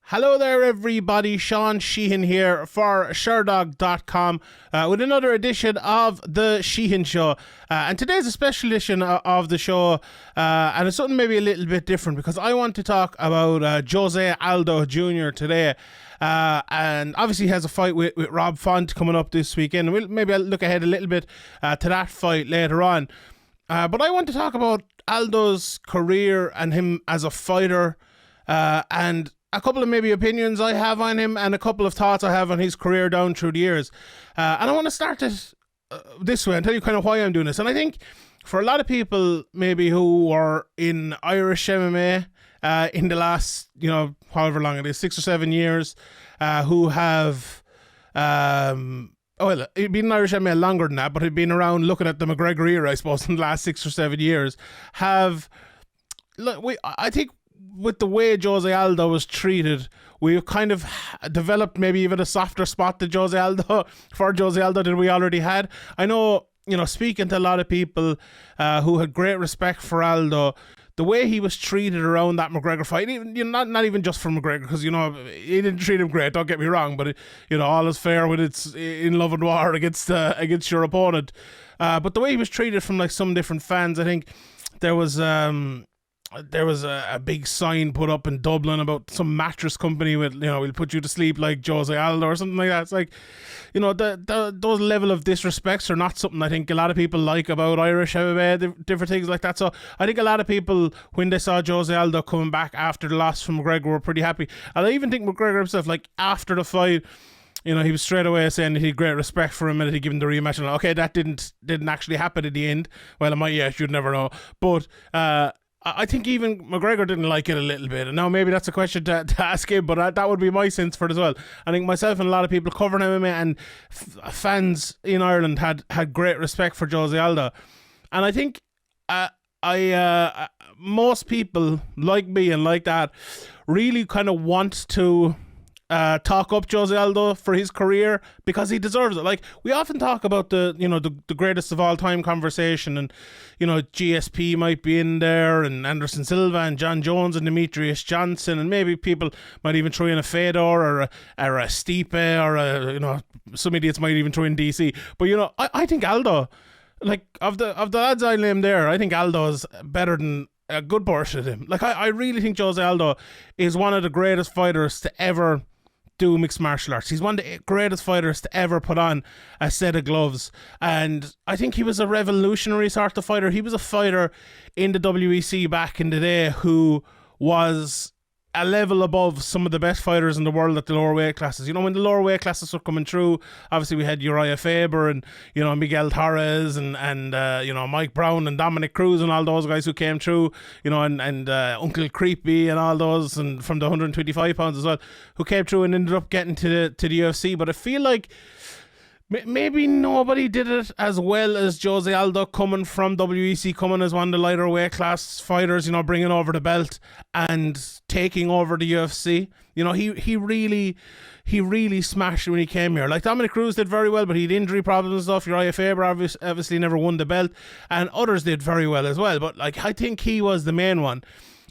Hello there everybody, Sean Sheehan here for Sherdog.com with another edition of the Sheehan Show. And today's a special edition of the show and it's something maybe a little bit different because I want to talk about Jose Aldo Jr. today. And obviously he has a fight with Rob Font coming up this weekend. I'll look ahead a little bit to that fight later on. But I want to talk about Aldo's career and him as a fighter and a couple of maybe opinions I have on him and a couple of thoughts I have on his career down through the years. And I want to start it this way and tell you kind of why I'm doing this. And I think for a lot of people maybe who are in Irish MMA in the last, however long it is, 6 or 7 years, who have, it'd been in Irish MMA longer than that, but had been around looking at the McGregor era, I suppose, in the last 6 or 7 years, I think with the way Jose Aldo was treated, we've kind of developed maybe even a softer spot for Jose Aldo than we already had. I know, speaking to a lot of people who had great respect for Aldo, the way he was treated around that McGregor fight, even, not even just for McGregor, because, he didn't treat him great, don't get me wrong, but, all is fair when it's in love and war against your opponent. But the way he was treated from, like, some different fans, I think there was a big sign put up in Dublin about some mattress company with, we'll put you to sleep like Jose Aldo or something like that. It's like, those level of disrespects are not something I think a lot of people like about Irish MMA, different things like that. So I think a lot of people, when they saw Jose Aldo coming back after the loss from McGregor, were pretty happy. And I even think McGregor himself, like after the fight, he was straight away saying that he had great respect for him and that he'd given the rematch. And okay, that didn't actually happen in the end. Well, it might, you'd never know. But, I think even McGregor didn't like it a little bit. And now maybe that's a question to ask him, but that would be my sense for it as well. I think myself and a lot of people covering MMA and fans in Ireland had great respect for Jose Aldo. And I think most people like me and like that really kind of want to talk up Jose Aldo for his career because he deserves it. Like, we often talk about the greatest of all time conversation, and GSP might be in there, and Anderson Silva and John Jones and Demetrius Johnson, and maybe people might even throw in a Fedor or a Stipe or some idiots might even throw in DC. But I think Aldo, like of the lads I named there, I think Aldo is better than a good portion of them. Like, I really think Jose Aldo is one of the greatest fighters to ever do mixed martial arts. He's one of the greatest fighters to ever put on a set of gloves, and I think he was a revolutionary sort of fighter. He was a fighter in the WEC back in the day who was a level above some of the best fighters in the world at the lower weight classes. When the lower weight classes were coming through, obviously we had Uriah Faber and Miguel Torres and Mike Brown and Dominic Cruz and all those guys who came through, and Uncle Creepy and all those, and from the 125 pounds as well, who came through and ended up getting to the UFC. But I feel like maybe nobody did it as well as Jose Aldo, coming from WEC, coming as one of the lighter weight class fighters, bringing over the belt and taking over the UFC. He really smashed when he came here. Like, Dominic Cruz did very well, but he had injury problems and stuff. Uriah Faber obviously never won the belt, and others did very well as well. But like, I think he was the main one,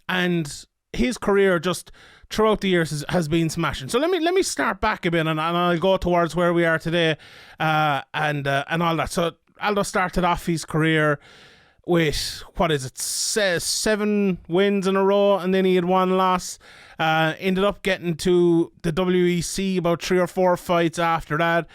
and his career just throughout the years has been smashing. So let me start back a bit, and I'll go towards where we are today, and all that. So Aldo started off his career with, 7 wins in a row, and then he had 1 loss. Ended up getting to the WEC about 3 or 4 fights after that.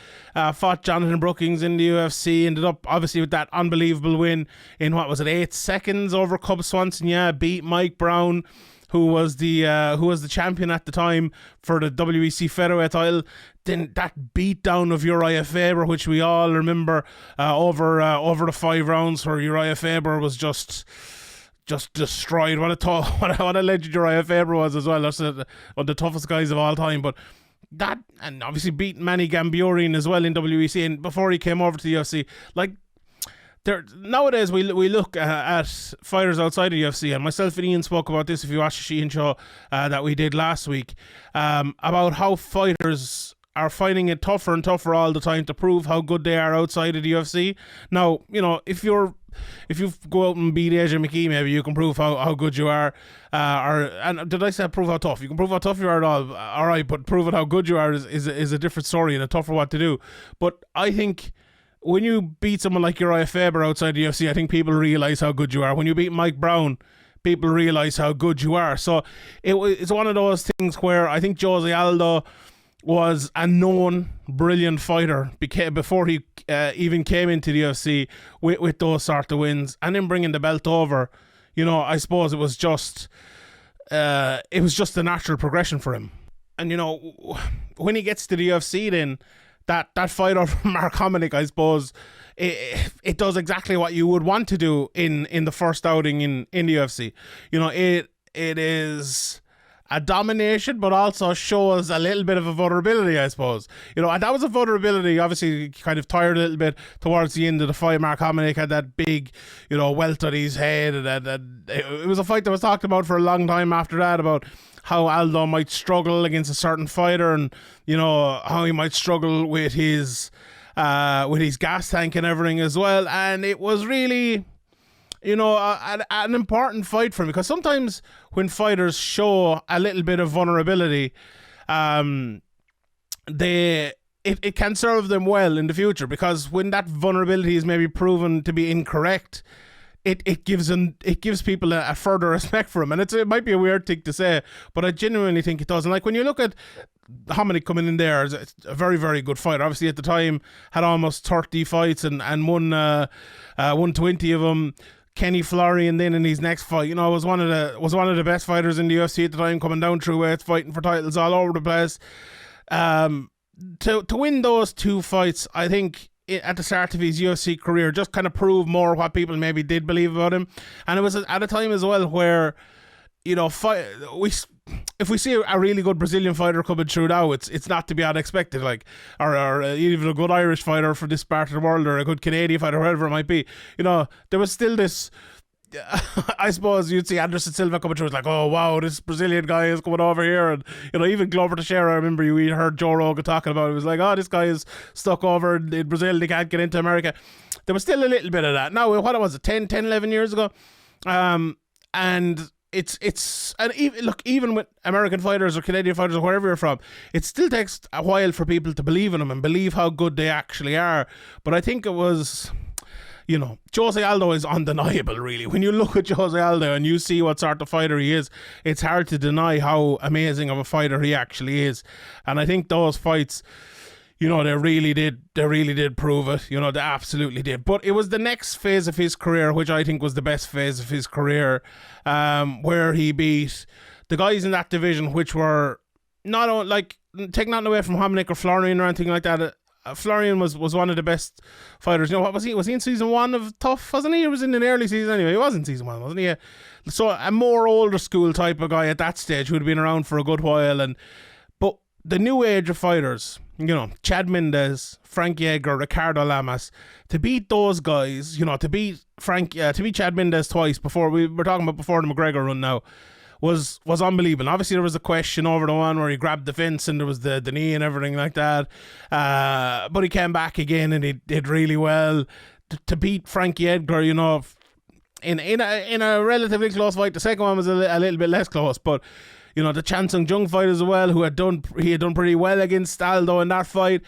Fought Jonathan Brookings in the UFC. Ended up obviously with that unbelievable win in 8 seconds over Cub Swanson. Yeah, beat Mike Brown, who was the champion at the time for the WEC Featherweight title. Then that beatdown of Uriah Faber, which we all remember, over the 5 rounds, where Uriah Faber was just destroyed. What a legend Uriah Faber was as well. That's one of the toughest guys of all time. But that, and obviously beat Manny Gambiorian as well in WEC, and before he came over to the UFC. Like, nowadays we look at fighters outside of the UFC, and myself and Ian spoke about this if you watched the Sheehan show that we did last week, about how fighters are finding it tougher and tougher all the time to prove how good they are outside of the UFC. Now, if you're go out and beat AJ McKee, maybe you can prove how good you are. And did I say prove how tough? You can prove how tough you are at all right, but proving how good you are is a different story and a tougher one to do. But I think when you beat someone like Uriah Faber outside the UFC, I think people realise how good you are. When you beat Mike Brown, people realise how good you are. So it's one of those things where I think Jose Aldo was a known brilliant fighter before he even came into the UFC with those sort of wins, and then bringing the belt over. I suppose it was just a natural progression for him. And when he gets to the UFC, then that fight over Mark Hominick, I suppose, it does exactly what you would want to do in the first outing in the UFC. It is a domination, but also shows a little bit of a vulnerability, I suppose. And that was a vulnerability, obviously, kind of tired a little bit towards the end of the fight. Mark Hominick had that big, welt on his head. And it was a fight that was talked about for a long time after that, about how Aldo might struggle against a certain fighter, and, how he might struggle with his gas tank and everything as well. And it was really, an important fight for him, because sometimes when fighters show a little bit of vulnerability, it can serve them well in the future, because when that vulnerability is maybe proven to be incorrect, it gives people a further respect for him. And it might be a weird thing to say, but I genuinely think it does. And like when you look at Hominick coming in there, it's a very, very good fighter. Obviously at the time had almost 30 fights and won 120 of them. Kenny Florian then in his next fight, was one of the best fighters in the UFC at the time, coming down through weights, fighting for titles all over the place. To win those two fights, I think at the start of his UFC career, just kind of proved more what people maybe did believe about him. And it was at a time as well where, if we see a really good Brazilian fighter coming through now, it's not to be unexpected, or even a good Irish fighter from this part of the world, or a good Canadian fighter, whatever it might be. There was still this. I suppose you'd see Anderson Silva coming through. It's like, oh wow, this Brazilian guy is coming over here, and even Glover Teixeira. I remember we heard Joe Rogan talking about it. It was like, oh, this guy is stuck over in Brazil. They can't get into America. There was still a little bit of that. Now, what was it, 10, 11 years ago, and and even with American fighters or Canadian fighters or wherever you're from, it still takes a while for people to believe in them and believe how good they actually are. But I think it was, Jose Aldo is undeniable, really. When you look at Jose Aldo and you see what sort of fighter he is, it's hard to deny how amazing of a fighter he actually is. And I think those fights, they really did prove it. They absolutely did. But it was the next phase of his career, which I think was the best phase of his career, where he beat the guys in that division, which were not taking nothing away from Hominick or Florian or anything like that. Florian was one of the best fighters. What was he? Was he in season 1 of Tough? Wasn't he? He was in an early season anyway. He was in season 1, wasn't he? So a more older school type of guy at that stage who had been around for a good while. But the new age of fighters, Chad Mendes, Frankie Edgar, Ricardo Lamas, to beat those guys, to beat Chad Mendes twice before, we were talking about before the McGregor run now, was unbelievable. Obviously there was a question over the one where he grabbed the fence and there was the knee and everything like that, but he came back again and he did really well to beat Frankie Edgar, in a relatively close fight. The second one was a little bit less close, but the Chan Sung Jung fight as well, he had done pretty well against Aldo in that fight.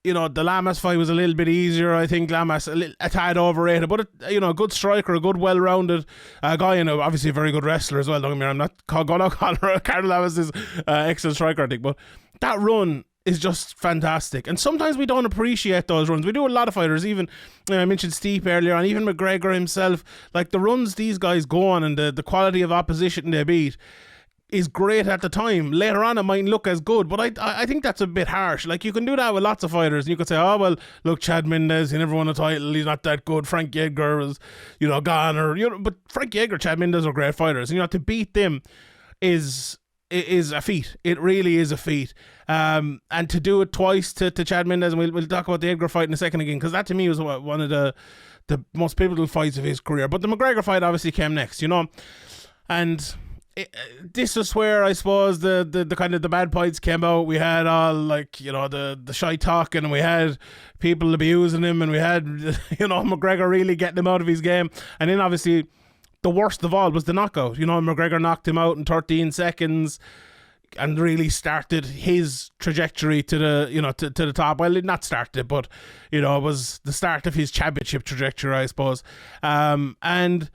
The Lamas fight was a little bit easier. I think Lamas a tad overrated, but a good striker, a good, well-rounded guy, and obviously a very good wrestler as well. Don't get me wrong, I'm not going to call Ricardo Lamas is excellent striker, I think, but that run is just fantastic. And sometimes we don't appreciate those runs. We do a lot of fighters, even I mentioned Steve earlier on, even McGregor himself, like the runs these guys go on and the quality of opposition they beat is great at the time. Later on it mightn't look as good, but I think that's a bit harsh. Like, you can do that with lots of fighters and you could say, oh well, look, Chad Mendes, he never won a title, he's not that good. Frankie Edgar was gone, or but Frankie Edgar, Chad Mendes are great fighters, and to beat them is a feat. It really is a feat. And to do it twice to Chad Mendes, and we'll talk about the Edgar fight in a second again, because that to me was one of the most pivotal fights of his career. But the McGregor fight obviously came next, and this is where I suppose the kind of the bad points came out. We had all like, you know, the shy talking, and we had people abusing him, and we had, you know, McGregor really getting him out of his game. And then obviously the worst of all was the knockout. You know, McGregor knocked him out in 13 seconds and really started his trajectory to the, you know, to the top. Well, it not started, but, you know, it was the start of his championship trajectory, I suppose. And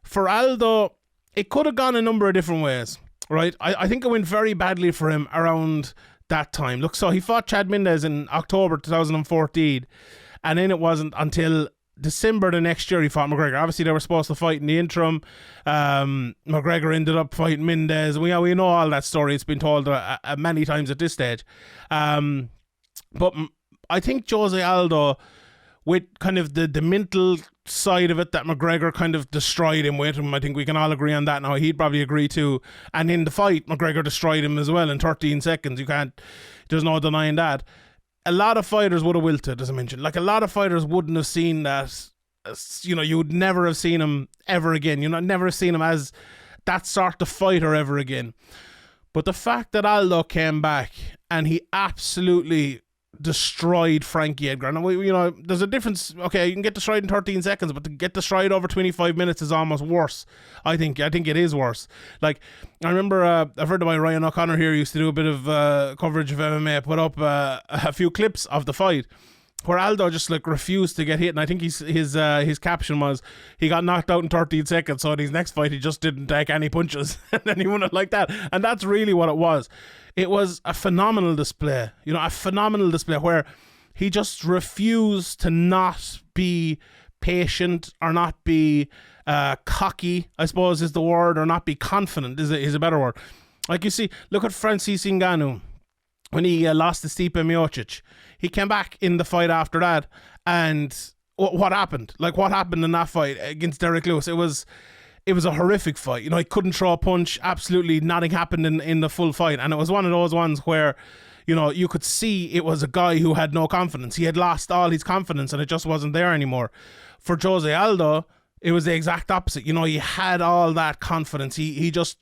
for Aldo, it could have gone a number of different ways, right? I think it went very badly for him around that time. Look, so he fought Chad Mendes in October 2014, and then it wasn't until December the next year he fought McGregor. Obviously, they were supposed to fight in the interim. McGregor ended up fighting Mendes. We know all that story. It's been told many times at this stage. But I think Jose Aldo, with kind of the mental side of it that McGregor kind of destroyed him with him, I think we can all agree on that now. He'd probably agree too. And in the fight, McGregor destroyed him as well in 13 seconds. There's no denying that. A lot of fighters would have wilted, as I mentioned. Like, a lot of fighters wouldn't have seen that. You know, you would never have seen him ever again. You know, never have seen him as that sort of fighter ever again. But the fact that Aldo came back and he absolutely destroyed Frankie Edgar. And you know, there's a difference. Okay, you can get destroyed in 13 seconds, but to get destroyed over 25 minutes is almost worse. I think it is worse. Like, I remember I've heard about Ryan O'Connor here used to do a bit of coverage of MMA, put up a few clips of the fight where Aldo just like refused to get hit, and I think his caption was, he got knocked out in 13 seconds, so in his next fight he just didn't take any punches. And then he won it like that. And that's really what it was. It was a phenomenal display, you know, a phenomenal display where he just refused to not be patient or not be cocky, I suppose is the word, or not be confident is a better word. Like, you see, look at Francis Ngannou when he lost to Stipe Miocic. He came back in the fight after that, and what happened? Like, what happened in that fight against Derek Lewis? It was a horrific fight. You know, he couldn't throw a punch. Absolutely nothing happened in the full fight. And it was one of those ones where, you know, you could see it was a guy who had no confidence. He had lost all his confidence and it just wasn't there anymore. For Jose Aldo, it was the exact opposite. You know, he had all that confidence. He just...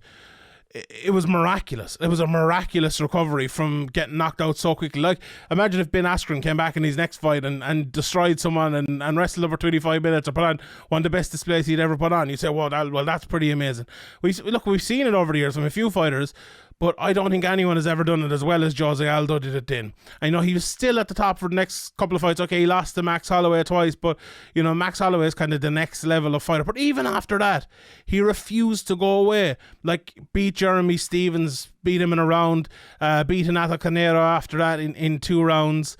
It was miraculous. It was a miraculous recovery from getting knocked out so quickly. Like, imagine if Ben Askren came back in his next fight and destroyed someone and wrestled over 25 minutes or put on one of the best displays he'd ever put on. You'd say, well, that's pretty amazing. We've seen it over the years from a few fighters, but I don't think anyone has ever done it as well as Jose Aldo did it then. I know he was still at the top for the next couple of fights. Okay, he lost to Max Holloway twice, but, you know, Max Holloway is kind of the next level of fighter. But even after that, he refused to go away. Like, beat Jeremy Stevens, beat him in a round, beat Renato Canero after that in 2 rounds.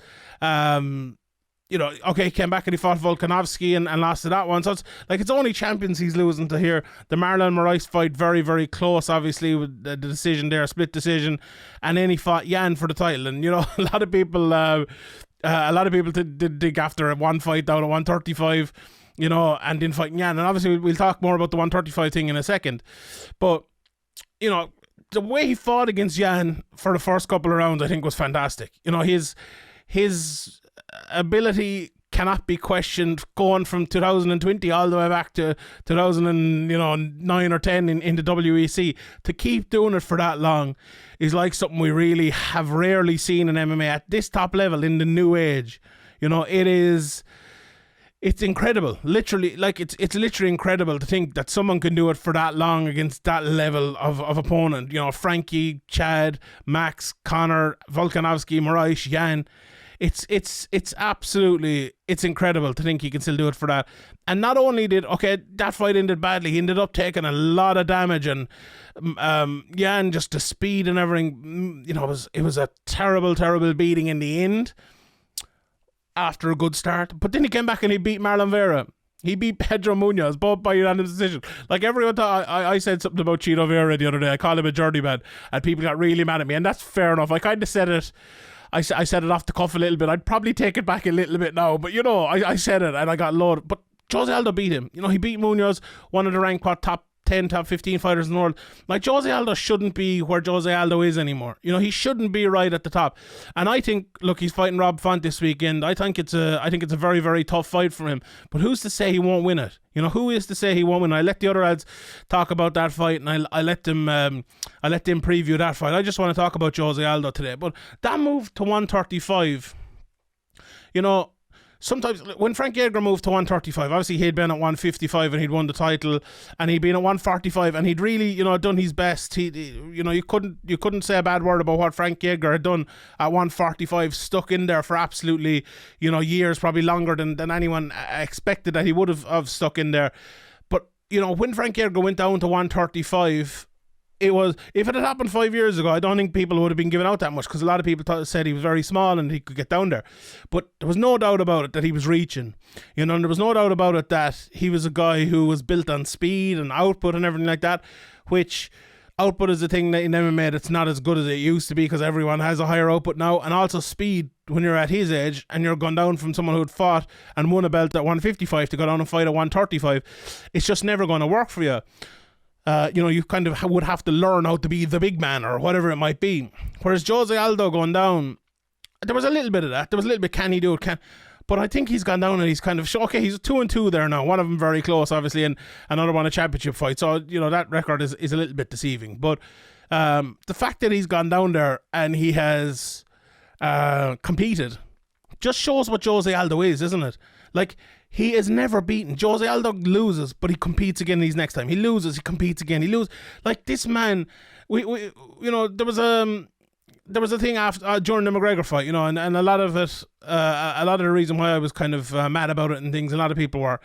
You know, okay, he came back and he fought Volkanovski and lost to that one. So it's only champions he's losing to here. The Marlon Moraes fight, very, very close, obviously, with the decision there, split decision. And then he fought Yan for the title. And, you know, a lot of people did dig after one fight down at 135, you know, and didn't fight Yan. And obviously we'll talk more about the 135 thing in a second. But, you know, the way he fought against Yan for the first couple of rounds, I think, was fantastic. You know, his ability cannot be questioned, going from 2020 all the way back to 2009 or 10 in the WEC. To keep doing it for that long is like something we really have rarely seen in MMA at this top level in the new age. You know, it's incredible. Literally, like, it's literally incredible to think that someone can do it for that long against that level of opponent. You know, Frankie, Chad, Max, Conor, Volkanovski, Moraes, Yan. It's absolutely, it's incredible to think he can still do it for that. And not only that fight ended badly, he ended up taking a lot of damage, and Yan, just the speed and everything, you know, it was a terrible, terrible beating in the end after a good start. But then he came back and he beat Marlon Vera. He beat Pedro Munoz, both by unanimous decision. Like, everyone thought, I said something about Chito Vera the other day. I called him a journeyman, and people got really mad at me, and that's fair enough. I kind of said it. I said it off the cuff a little bit. I'd probably take it back a little bit now, but, you know, I said it and I got loaded. But Jose Aldo beat him. You know, he beat Munoz, one of the ranked top 10, top 15 fighters in the world. Like, Jose Aldo shouldn't be where Jose Aldo is anymore. You know, he shouldn't be right at the top. And I think, look, he's fighting Rob Font this weekend. I think it's a very, very tough fight for him. But who's to say he won't win it? You know, who is to say he won't win? I let the other lads talk about that fight, and I let them preview that fight. I just want to talk about Jose Aldo today. But that move to 135, you know, sometimes when Frankie Edgar moved to 135, obviously he'd been at 155 and he'd won the title, and he'd been at 145 and he'd really, you know, done his best. You know, you couldn't say a bad word about what Frankie Edgar had done at 145, stuck in there for absolutely, you know, years, probably longer than anyone expected that he would have stuck in there. But, you know, when Frankie Edgar went down to 135, if it had happened 5 years ago, I don't think people would have been giving out that much, because a lot of people said he was very small and he could get down there. But there was no doubt about it that he was reaching. You know, and there was no doubt about it that he was a guy who was built on speed and output and everything like that, which output is a thing that in MMA that's not as good as it used to be, because everyone has a higher output now. And also speed, when you're at his age and you're gone down from someone who had fought and won a belt at 155 to go down and fight at 135, it's just never going to work for you. You know, you kind of would have to learn how to be the big man or whatever it might be. Whereas Jose Aldo going down, there was a little bit of that. There was a little bit, can he do it? But I think he's gone down and he's kind of, okay, he's 2-2 there now. One of them very close, obviously, and another one a championship fight. So, you know, that record is a little bit deceiving. But the fact that he's gone down there and he has competed just shows what Jose Aldo is, isn't it? Like, he is never beaten. Jose Aldo loses, but he competes again his next time. He loses, he competes again. He loses. Like, this man, we you know, there was a thing after during the McGregor fight, you know, and a lot of it, a lot of the reason why I was kind of mad about it and things, a lot of people were,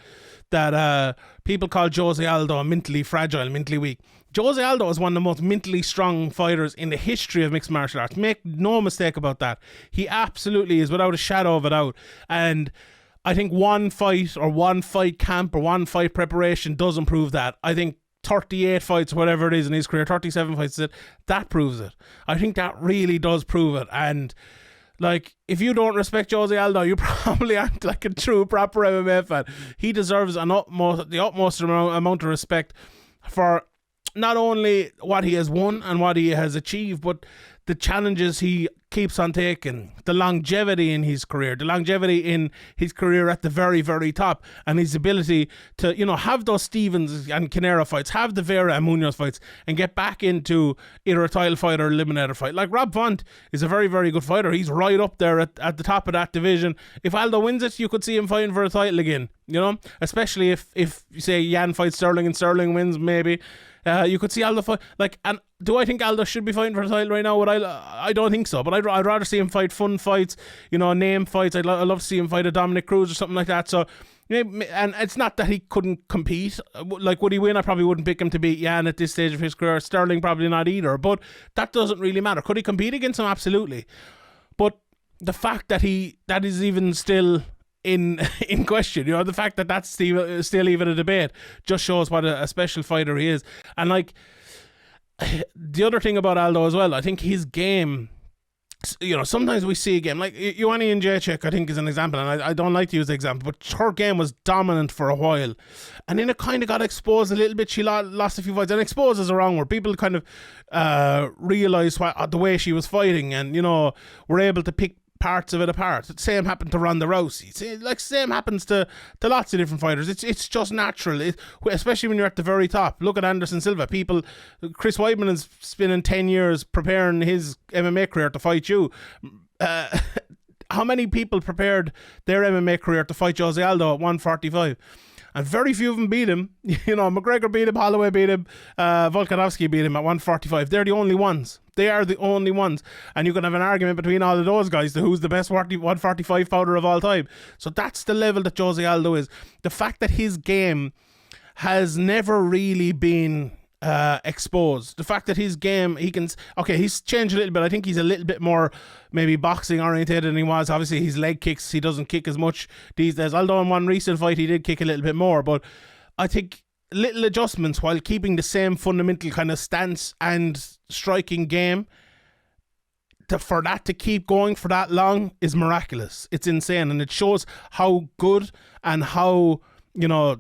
that people called Jose Aldo mentally fragile, mentally weak. Jose Aldo is one of the most mentally strong fighters in the history of mixed martial arts. Make no mistake about that. He absolutely is, without a shadow of a doubt. And I think one fight or one fight camp or one fight preparation doesn't prove that. I think 38 fights, whatever it is in his career, 37 fights, that proves it. I think that really does prove it. And, like, if you don't respect Jose Aldo, you probably aren't like a true, proper MMA fan. He deserves the utmost amount of respect for not only what he has won and what he has achieved, but the challenges he keeps on taking, the longevity in his career, at the very, very top, and his ability to, you know, have those Stevens and Canero fights, have the Vera and Munoz fights, and get back into either a title fight or a eliminator fight. Like, Rob Font is a very, very good fighter. He's right up there at the top of that division. If Aldo wins it, you could see him fighting for a title again, you know, especially if you say Jan fights Sterling and Sterling wins, maybe. You could see Aldo fight, like, and do I think Aldo should be fighting for the title right now? I don't think so, but I'd rather see him fight fun fights, you know, name fights. I'd love to see him fight a Dominic Cruz or something like that. So, and it's not that he couldn't compete. Like, would he win? I probably wouldn't pick him to beat Jan at this stage of his career. Sterling probably not either, but that doesn't really matter. Could he compete against him? Absolutely. But the fact that is even still in question, you know, the fact that that's still even a debate just shows what a special fighter he is. And, like, the other thing about Aldo as well, I think his game, you know, sometimes we see a game like Joanna Jędrzejczyk, I think, is an example, and I don't like to use the example, but her game was dominant for a while, and then it kind of got exposed a little bit. She lost a few fights, and exposed is a wrong word. People kind of realised the way she was fighting, and, you know, were able to pick parts of it apart. The same happened to Ronda Rousey. Like, same happens to lots of different fighters. It's just natural, especially when you're at the very top. Look at Anderson Silva. Chris Weidman is spending 10 years preparing his MMA career to fight you. How many people prepared their MMA career to fight Jose Aldo at 145? And very few of them beat him. You know, McGregor beat him, Holloway beat him, Volkanovski beat him at 145. They're the only ones. They are the only ones. And you can have an argument between all of those guys to who's the best 145 fighter of all time. So that's the level that Jose Aldo is. The fact that his game has never really been exposed. The fact that his game, he's changed a little bit. I think he's a little bit more maybe boxing oriented than he was. Obviously his leg kicks, he doesn't kick as much these days, although in one recent fight he did kick a little bit more. But I think little adjustments while keeping the same fundamental kind of stance and striking game, for that to keep going for that long is miraculous. It's insane, and it shows how good and how, you know,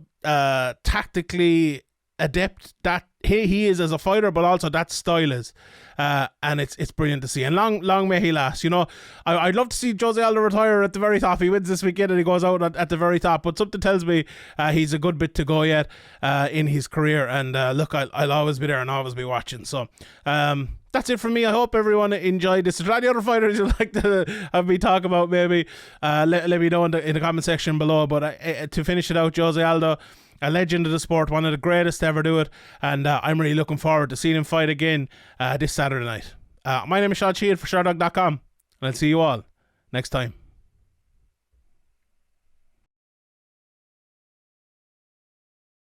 tactically adept that he is as a fighter, but also that style is. And it's brilliant to see. And long may he last. You know, I'd love to see Jose Aldo retire at the very top. He wins this weekend and he goes out at the very top. But something tells me he's a good bit to go yet in his career. And look, I'll always be there and always be watching. So that's it from me. I hope everyone enjoyed this. If there are any other fighters you'd like to have me talk about, maybe let me know in the comment section below. But to finish it out, Jose Aldo, a legend of the sport, one of the greatest to ever do it, and I'm really looking forward to seeing him fight again this Saturday night. My name is Sheehan for Sherdog.com, and I'll see you all next time.